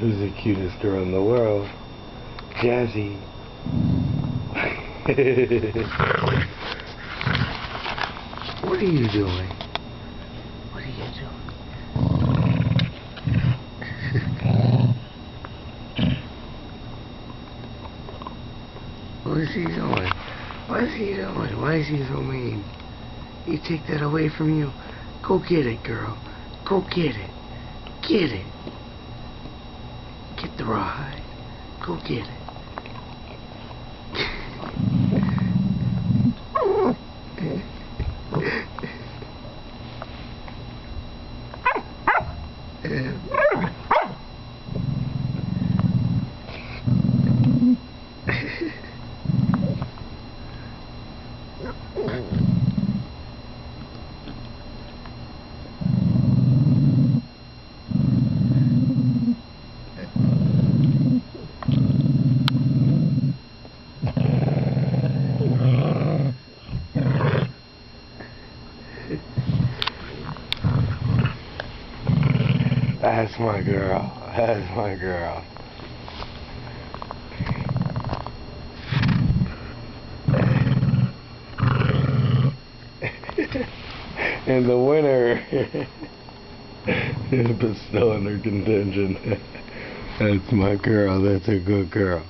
Who's the cutest girl in the world? Jazzy. What are you doing? What are you doing? What is he doing? What is he doing? Why is he so mean? You take that away from you? Go get it, girl. Go get it. Get it. Get the ride. Go get it. That's my girl. That's my girl. And the winner is still under contention. That's my girl. That's a good girl.